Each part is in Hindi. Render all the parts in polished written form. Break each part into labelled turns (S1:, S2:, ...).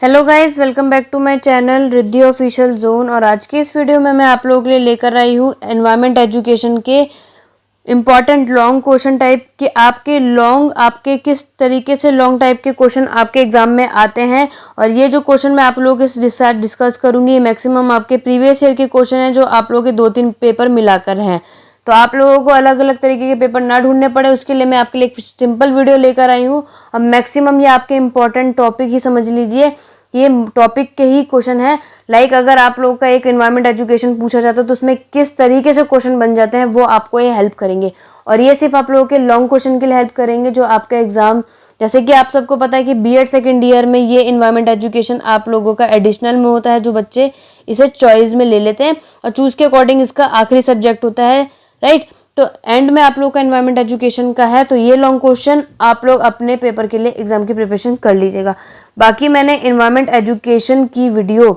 S1: Hello guys, welcome back to my channel Riddhi official zone. और आज की इस वीडियो में मैं आप लोगों के लिए लेकर आई हूँ एनवायरमेंट एजुकेशन के इम्पॉर्टेंट लॉन्ग क्वेश्चन टाइप के। आपके किस तरीके से लॉन्ग टाइप के क्वेश्चन आपके एग्जाम में आते हैं। और ये जो क्वेश्चन मैं आप लोगों के साथ डिस्कस करूंगी, मैक्सिमम आपके प्रीवियस ईयर के क्वेश्चन हैं जो आप लोगों के 2-3 पेपर मिलाकर हैं। तो आप लोगों को अलग अलग तरीके के पेपर ना ढूंढने पड़े, उसके लिए मैं आपके लिए एक सिंपल वीडियो लेकर आई हूँ। अब मैक्सिमम ये आपके इंपॉर्टेंट टॉपिक ही समझ लीजिए, ये टॉपिक के ही क्वेश्चन है। अगर आप लोगों का एक एनवायरमेंट एजुकेशन पूछा जाता है तो उसमें किस तरीके से क्वेश्चन बन जाते हैं वो आपको ये हेल्प करेंगे। और ये सिर्फ आप लोगों के लॉन्ग क्वेश्चन के लिए हेल्प करेंगे जो आपका एग्जाम, जैसे कि आप सबको पता है कि बीएड सेकेंड ईयर में ये एनवायरमेंट एजुकेशन आप लोगों का एडिशनल में होता है, जो बच्चे इसे चॉइस में ले लेते हैं और चूज के अकॉर्डिंग इसका आखिरी सब्जेक्ट होता है, राइट। तो एंड में आप लोग का एनवायरमेंट एजुकेशन का है, तो ये लॉन्ग क्वेश्चन आप लोग अपने पेपर के लिए एग्जाम की प्रिपरेशन कर लीजिएगा। बाकी मैंने एनवायरमेंट एजुकेशन की वीडियो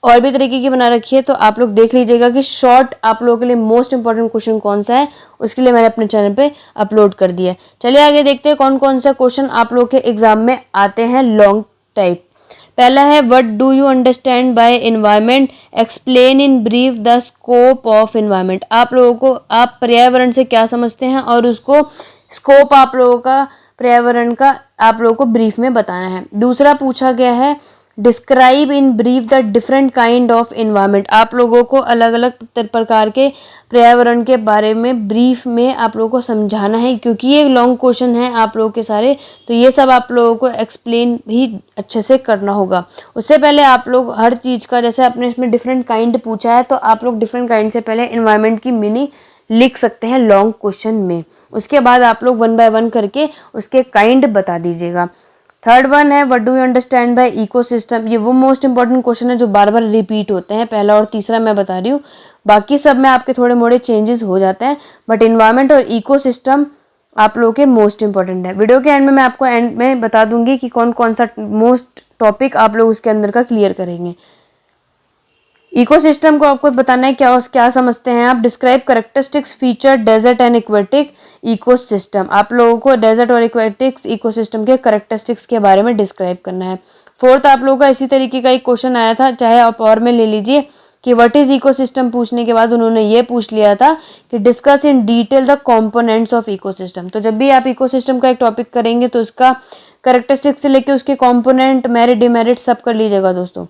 S1: और भी तरीके की बना रखी है, तो आप लोग देख लीजिएगा कि शॉर्ट आप लोगों के लिए मोस्ट इंपॉर्टेंट क्वेश्चन कौन सा है, उसके लिए मैंने अपने चैनल पे अपलोड कर दिया है। चलिए आगे देखते हैं कौन कौन सा क्वेश्चन आप लोग के एग्जाम में आते हैं लॉन्ग टाइप। पहला है, what do you understand bye environment, explain in brief the scope of environment. आप लोगों को, आप पर्यावरण से क्या समझते हैं और उसको स्कोप आप लोगों का पर्यावरण का आप लोगों को ब्रीफ में बताना है। दूसरा पूछा गया है, describe in brief the different kind of environment. आप लोगों को अलग अलग प्रकार के पर्यावरण के बारे में ब्रीफ में आप लोगों को समझाना है, क्योंकि ये लॉन्ग क्वेश्चन है आप लोगों के सारे, तो ये सब आप लोगों को एक्सप्लेन भी अच्छे से करना होगा। उससे पहले आप लोग हर चीज़ का, जैसे आपने इसमें डिफरेंट काइंड पूछा है, तो आप लोग डिफरेंट काइंड से पहले एनवायरनमेंट की मीनिंग लिख सकते हैं लॉन्ग क्वेश्चन में। उसके बाद आप लोग 1 बाय 1 करके उसके काइंड बता दीजिएगा। थर्ड वन है, what do you understand bye ecosystem. ये वो मोस्ट इंपॉर्टेंट क्वेश्चन है जो बार बार रिपीट होते हैं। पहला और तीसरा मैं बता रही हूँ, बाकी सब में आपके थोड़े मोड़े चेंजेस हो जाते हैं, बट इन्वायरमेंट और इकोसिस्टम आप लोगों के मोस्ट इंपॉर्टेंट है। वीडियो के एंड में मैं आपको एंड में बता दूंगी कि कौन कौन सा मोस्ट टॉपिक आप लोग उसके अंदर का क्लियर करेंगे। इकोसिस्टम को आपको बताना है क्या क्या समझते हैं आप। Describe characteristics feature desert and aquatic ecosystem. आप लोगों को डेजर्ट और एक्वेटिक्स इकोसिस्टम के करेक्टरिस्टिक्स के बारे में डिस्क्राइब करना है। फोर्थ, आप लोगों का इसी तरीके का एक क्वेश्चन आया था, चाहे आप और में ले लीजिए, कि व्हाट इज इकोसिस्टम पूछने के बाद उन्होंने ये पूछ लिया था कि discuss in detail the components of ecosystem. तो जब भी आप इकोसिस्टम का एक टॉपिक करेंगे तो उसका करेक्टरिस्टिक्स से लेके उसके कंपोनेंट, मेरिट, डिमेरिट सब कर लीजिएगा दोस्तों।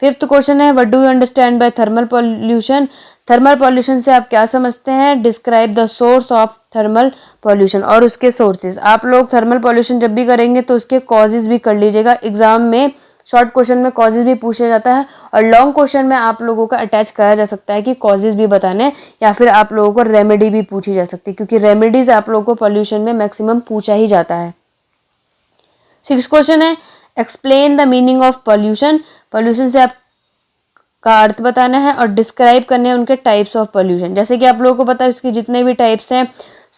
S1: फिफ्थ क्वेश्चन है, what do you understand by thermal pollution. Thermal pollution से आप क्या समझते हैं। Describe the source of thermal pollution और उसके सोर्सेज। आप लोग थर्मल पॉल्यूशन जब भी करेंगे तो उसके कॉजेज भी कर लीजिएगा। एग्जाम में शॉर्ट क्वेश्चन में कॉजेज भी पूछा जाता है और लॉन्ग क्वेश्चन में आप लोगों का अटैच करा जा सकता है कि कॉजेज भी बताने, या फिर आप लोगों को रेमेडी भी पूछी जा सकती है, क्योंकि रेमेडीज आप लोगों को पॉल्यूशन में मैक्सिमम पूछा ही जाता है। सिक्स क्वेश्चन है, explain the meaning of pollution. Pollution से आप का अर्थ बताना है और डिस्क्राइब करने हैं उनके टाइप्स ऑफ पॉल्यूशन। जैसे कि आप लोगों को पता है उसके जितने भी टाइप्स हैं,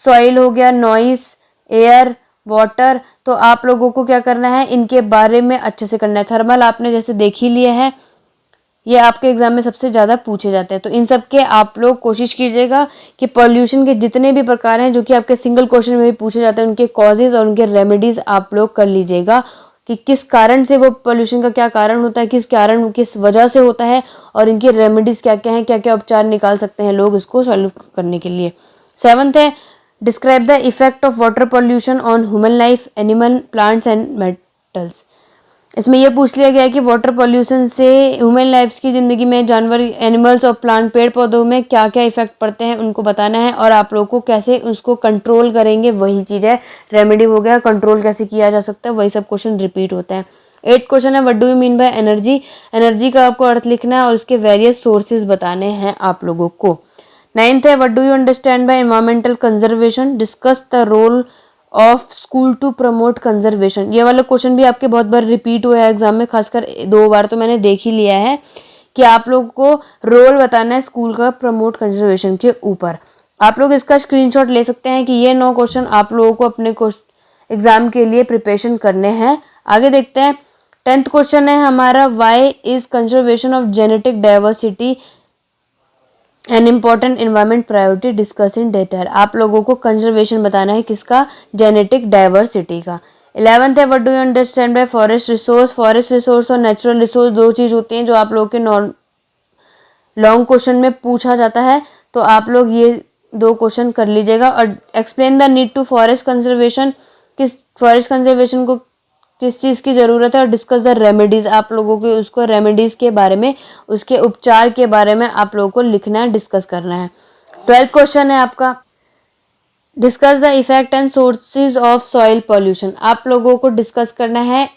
S1: सॉइल हो गया, नॉइस, एयर, वाटर, तो आप लोगों को क्या करना है, इनके बारे में अच्छे से करना है। थर्मल आपने जैसे देख ही लिए है, ये आपके एग्जाम में सबसे ज़्यादा पूछे जाते हैं, तो इन सब के आप लोग कोशिश कीजिएगा कि पॉल्यूशन के जितने भी प्रकार हैं जो कि आपके सिंगल क्वेश्चन में भी पूछे जाते हैं, उनके कॉजेज और उनके रेमेडीज आप लोग कर लीजिएगा कि किस कारण से वो पॉल्यूशन का क्या कारण होता है, किस वजह से होता है, और इनकी रेमेडीज क्या क्या हैं, क्या क्या उपचार निकाल सकते हैं लोग इसको सॉल्व करने के लिए। सेवंथ है, describe the effect of water pollution on human life, animal, plants and metals. इसमें यह पूछ लिया गया है कि वाटर पॉल्यूशन से ह्यूमन लाइफ की ज़िंदगी में, जानवर, एनिमल्स और प्लांट, पेड़ पौधों में क्या क्या इफेक्ट पड़ते हैं उनको बताना है, और आप लोगों को कैसे उसको कंट्रोल करेंगे, वही चीज़ है। रेमेडी हो गया, कंट्रोल कैसे किया जा सकता है, वही सब क्वेश्चन रिपीट होता है। 8 क्वेश्चन है, what do you mean by energy. Energy का आपको अर्थ लिखना है और उसके वेरियस सोर्सेज बताने हैं आप लोगों को। 9th है, what do you understand by environmental conservation. Discuss the role of school to promote conservation. ये वाला क्वेश्चन भी आपके बहुत बार रिपीट हुआ है एग्जाम में, खासकर 2 बार तो मैंने देख ही लिया है, कि आप लोग को रोल बताना है स्कूल का प्रमोट कंजर्वेशन के ऊपर। आप लोग इसका स्क्रीनशॉट ले सकते हैं कि ये 9 क्वेश्चन आप लोगों को अपने एग्जाम के लिए प्रिपरेशन करने हैं। आगे देखते हैं। 10th क्वेश्चन है हमारा, why is conservation of genetic diversity an important environment priority, discuss in detail. आप लोगों को कंजर्वेशन बताना है किसका, जेनेटिक डाइवर्सिटी का। 11th है what do you understand bye forest resource. Forest resource और नेचुरल रिसोर्स दो चीज होती हैं जो आप लोगों के लॉन्ग क्वेश्चन में पूछा जाता है, तो आप लोग ये दो क्वेश्चन कर लीजिएगा। और explain the need to forest conservation, किस फॉरेस्ट कंजर्वेशन को किस चीज़ की ज़रूरत है। और डिस्कस द रेमेडीज़, आप लोगों को उसको रेमेडीज़ के बारे में, उसके उपचार के बारे में आप लोगों को लिखना है, डिस्कस करना है। 12th क्वेश्चन है आपका discuss the effect and sources of soil pollution. आप लोगों को डिस्कस करना है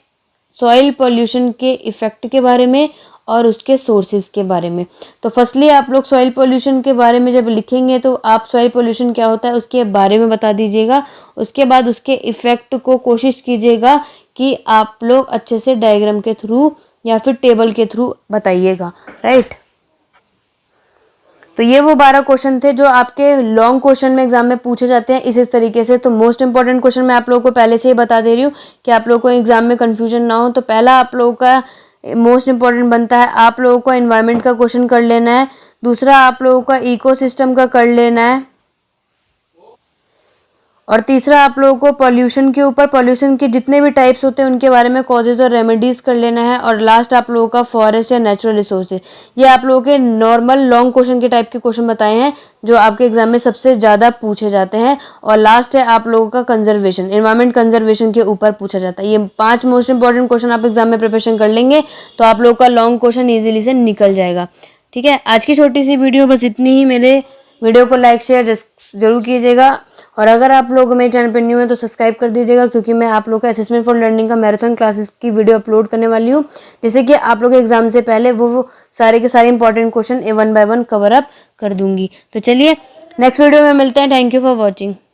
S1: सॉइल पॉल्यूशन के इफेक्ट के बारे में और उसके सोर्सेज के बारे में। तो फर्स्टली आप लोग सॉइल पॉल्यूशन के बारे में जब लिखेंगे तो आप सॉइल पॉल्यूशन क्या होता है उसके बारे में बता दीजिएगा। उसके बाद उसके इफेक्ट को कोशिश कीजिएगा कि आप लोग अच्छे से डायग्राम के थ्रू या फिर टेबल के थ्रू बताइएगा, राइट। तो ये वो 12 क्वेश्चन थे जो आपके लॉन्ग क्वेश्चन में एग्जाम में पूछे जाते हैं इस तरीके से। तो मोस्ट इंपॉर्टेंट क्वेश्चन मैं आप लोगों को पहले से ही बता दे रही हूँ कि आप लोगों को एग्जाम में कंफ्यूजन ना हो। तो पहला आप लोगों का मोस्ट इंपॉर्टेंट बनता है, आप लोगों को एनवायरनमेंट का क्वेश्चन कर लेना है। दूसरा आप लोगों का इकोसिस्टम का कर लेना है। और तीसरा आप लोगों को पॉल्यूशन के ऊपर, पॉल्यूशन के जितने भी टाइप्स होते हैं उनके बारे में कॉजेज और रेमेडीज कर लेना है। और लास्ट आप लोगों का फॉरेस्ट या नेचुरल रिसोर्सेज। ये आप लोगों के नॉर्मल लॉन्ग क्वेश्चन के टाइप के क्वेश्चन बताए हैं जो आपके एग्जाम में सबसे ज़्यादा पूछे जाते हैं। और लास्ट है आप लोगों का कंजर्वेशन, एनवायरमेंट कंजर्वेशन के ऊपर पूछा जाता है। ये 5 मोस्ट इंपॉर्टेंट क्वेश्चन आप एग्जाम में प्रिपरेशन कर लेंगे तो आप लोगों का लॉन्ग क्वेश्चन ईजिली से निकल जाएगा। ठीक है, आज की छोटी सी वीडियो बस इतनी ही। मेरे वीडियो को लाइक शेयर जरूर कीजिएगा। और अगर आप लोग मेरे चैनल पर न्यू हैं तो सब्सक्राइब कर दीजिएगा, क्योंकि मैं आप लोग का असेसमेंट फॉर लर्निंग का मैराथन क्लासेस की वीडियो अपलोड करने वाली हूँ, जिससे कि आप लोग एग्जाम से पहले वो सारे के सारे important question 1 by 1 cover up कर दूंगी। तो चलिए नेक्स्ट वीडियो में मिलते हैं। Thank you for watching.